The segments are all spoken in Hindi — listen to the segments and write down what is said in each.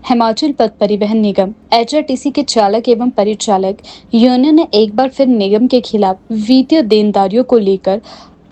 हिमाचल पथ परिवहन निगम एचआरटीसी के चालक एवं परिचालक यूनियन ने एक बार फिर निगम के खिलाफ वित्तीय देनदारियों को लेकर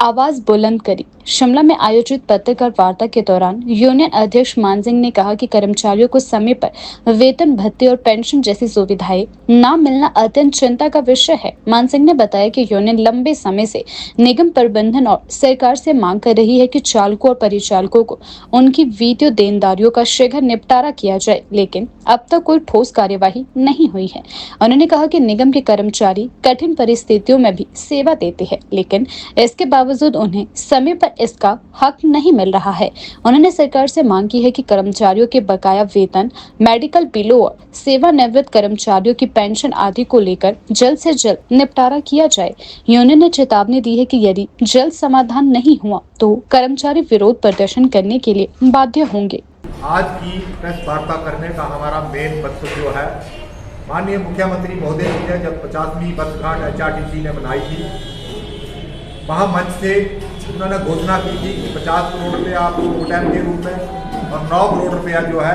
आवाज बुलंद करी। शिमला में आयोजित पत्रकार वार्ता के दौरान यूनियन अध्यक्ष मान सिंह ने कहा कि कर्मचारियों को समय पर वेतन भत्ते और पेंशन जैसी सुविधाएं न मिलना अत्यंत चिंता का विषय है। मान सिंह ने बताया कि यूनियन लंबे समय से निगम प्रबंधन और सरकार से मांग कर रही है कि चालकों और परिचालकों को उनकी वित्तीय देनदारियों का शीघ्र निपटारा किया जाए, लेकिन अब तक कोई ठोस कार्यवाही नहीं हुई है। उन्होंने कहा कि निगम के कर्मचारी कठिन परिस्थितियों में भी सेवा देते हैं, लेकिन इसके बावजूद उन्हें समय पर इसका हक नहीं मिल रहा है। उन्होंने सरकार से मांग की है कि कर्मचारियों के बकाया वेतन, मेडिकल बिलों और सेवानिवृत्त कर्मचारियों की पेंशन आदि को लेकर जल्द से जल्द निपटारा किया जाए। यूनियन ने चेतावनी दी है कि यदि जल्द समाधान नहीं हुआ तो कर्मचारी विरोध प्रदर्शन करने के लिए बाध्य होंगे। आज की प्रेस वार्ता करने का हमारा मेन मकसद जो है, माननीय मुख्यमंत्री महोदय जी ने जब 50वीं वर्षगांठ एचआरटीसी ने मनाई थी, वहाँ मंच से उन्होंने घोषणा की थी कि 50 करोड़ रुपया आपको ओवरटाइम के रूप में और 9 करोड़ रुपया जो है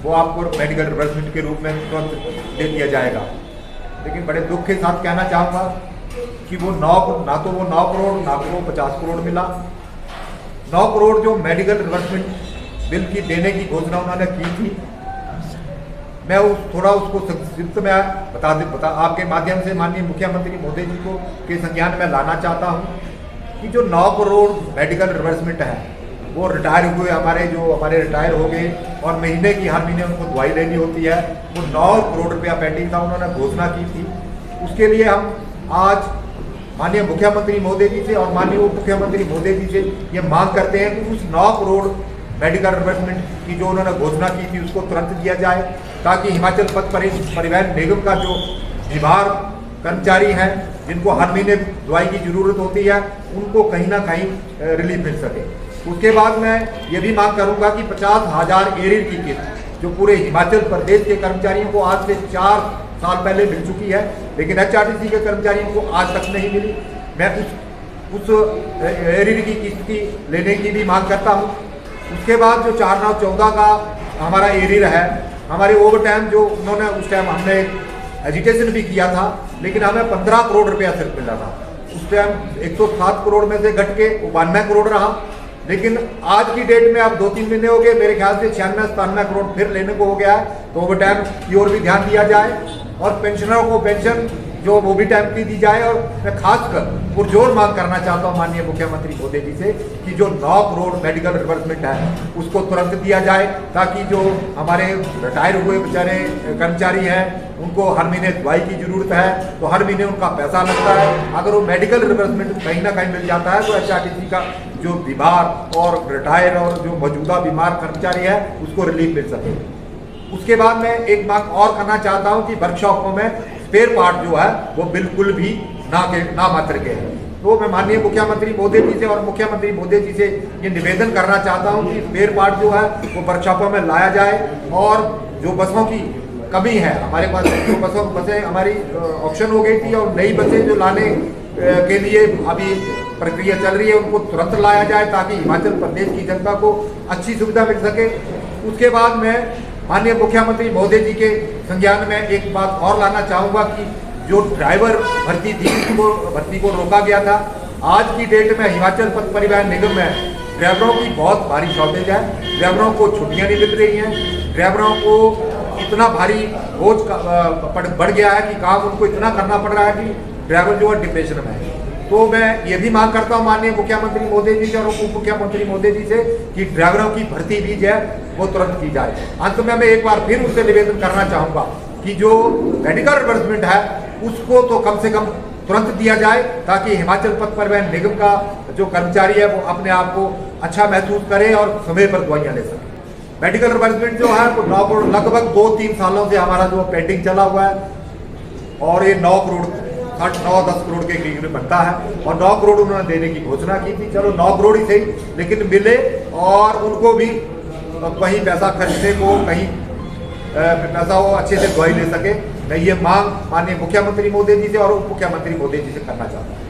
वो आपको मेडिकल रिवर्समेंट के रूप में तुरंत दे दिया जाएगा। लेकिन बड़े दुख के साथ कहना चाहूँगा कि वो ना तो वो 9 करोड़ ना तो वो 50 करोड़ मिला। 9 करोड़ जो मेडिकल रिवर्समेंट बिल की देने की घोषणा उन्होंने की थी, मैं थोड़ा उसको संक्षिप्त में बता आपके माध्यम से माननीय मुख्यमंत्री महोदय जी को के संज्ञान में लाना चाहता हूँ कि जो 9 करोड़ मेडिकल रिवर्समेंट है वो रिटायर हुए हमारे रिटायर हो गए और महीने की हर महीने उनको दवाई लेनी होती है, वो 9 करोड़ रुपया पेंडिंग था, उन्होंने घोषणा की थी। उसके लिए हम आज माननीय मुख्यमंत्री महोदय जी से और माननीय उप मुख्यमंत्री महोदय जी से ये मांग करते हैं कि उस 9 करोड़ मेडिकल रिवर्समेंट की जो उन्होंने घोषणा की थी उसको तुरंत दिया जाए, ताकि हिमाचल पथ परिवहन निगम का जो बीमार कर्मचारी हैं जिनको हर महीने दवाई की जरूरत होती है उनको कहीं ना कहीं रिलीफ मिल सके। उसके बाद मैं ये भी मांग करूंगा कि 50,000 एरियर की किस्त जो पूरे हिमाचल प्रदेश के कर्मचारियों को आज से 4 साल पहले मिल चुकी है, लेकिन एचआरटीसी के कर्मचारियों को आज तक नहीं मिली, मैं उस एरियर की किस्त की लेने की भी मांग करता हूँ। उसके बाद जो 4/9/14 का हमारा एरियर है, हमारे ओवर टाइम जो उन्होंने उस टाइम हमने एजिटेशन भी किया था, लेकिन हमें 15 करोड़ रुपया सिर्फ मिला था। उस टाइम 107 करोड़ में से घट के 92 करोड़ रहा, लेकिन आज की डेट में अब 2-3 महीने हो गए, मेरे ख्याल से 96-97 करोड़ फिर लेने को हो गया है। तो ओवर टाइम की ओर भी ध्यान दिया जाए और पेंशनरों को पेंशन जो वो भी टाइम की दी जाए। और मैं खासकर पुरजोर मांग करना चाहता हूँ माननीय मुख्यमंत्री मोदी जी से कि जो 9 करोड़ मेडिकल रिवर्समेंट है उसको तुरंत दिया जाए, ताकि जो हमारे रिटायर हुए बेचारे कर्मचारी हैं उनको हर महीने दवाई की जरूरत है, तो हर महीने उनका पैसा लगता है। अगर वो मेडिकल रिवर्समेंट कहीं ना कहीं मिल जाता है तो एचआरटीसी का जो बीमार और रिटायर और जो मौजूदा बीमार कर्मचारी है उसको रिलीफ मिल सके। उसके बाद मैं एक मांग और करना चाहता हूँ कि वर्कशॉपों में स्पेयर पार्ट जो है वो बिल्कुल भी ना मात्र के हैं। तो मैं माननीय मुख्यमंत्री मोदी जी से और मुख्यमंत्री मोदी जी से ये निवेदन करना चाहता हूँ कि स्पेयर पार्ट जो है वो वर्कशॉपों में लाया जाए। और जो बसों की कमी है हमारे पास, जो बसें हमारी ऑप्शन हो गई थी और नई बसें जो लाने के लिए अभी प्रक्रिया चल रही है उनको तुरंत लाया जाए, ताकि हिमाचल प्रदेश की जनता को अच्छी सुविधा मिल सके। उसके बाद मैं माननीय मुख्यमंत्री महोदय जी के संज्ञान में एक बात और लाना चाहूँगा कि जो ड्राइवर भर्ती थी उसको भर्ती को रोका गया था। आज की डेट में हिमाचल पथ परिवहन निगम में ड्राइवरों की बहुत भारी शॉर्टेज है, ड्राइवरों को छुट्टियाँ नहीं मिल रही हैं, ड्राइवरों को इतना भारी बोझ बढ़ गया है कि काम उनको इतना करना पड़ रहा है कि ड्राइवर जो है डिप्रेशन में है। तो मैं ये भी मांग करता हूँ माननीय मुख्यमंत्री मोदी जी से और उप मुख्यमंत्री मोदी जी से कि ड्राइवरों की भर्ती भी जो है वो तुरंत की जाए। अंत में मैं एक बार फिर उनसे निवेदन करना चाहूँगा कि जो मेडिकल रिवर्समेंट है उसको तो कम से कम तुरंत दिया जाए, ताकि हिमाचल पथ परिवहन निगम का जो कर्मचारी है वो अपने आप को अच्छा महसूस करे और समय पर दवाइयाँ ले सके। मेडिकल रिवर्समेंट जो है वो 9 करोड़ लगभग 2-3 सालों से हमारा जो पेंडिंग चला हुआ है और ये 9 करोड़ 9-10 करोड़ के करीब बनता है और 9 करोड़ उन्होंने देने की घोषणा की थी। चलो 9 करोड़ ही सही, लेकिन मिले और उनको भी कहीं पैसा खर्चने को कहीं पैसा वो अच्छे से दवाई ले सके। मैं ये मांग माननीय मुख्यमंत्री मोदी जी से और उप मुख्यमंत्री मोदी जी से करना चाहता हूँ।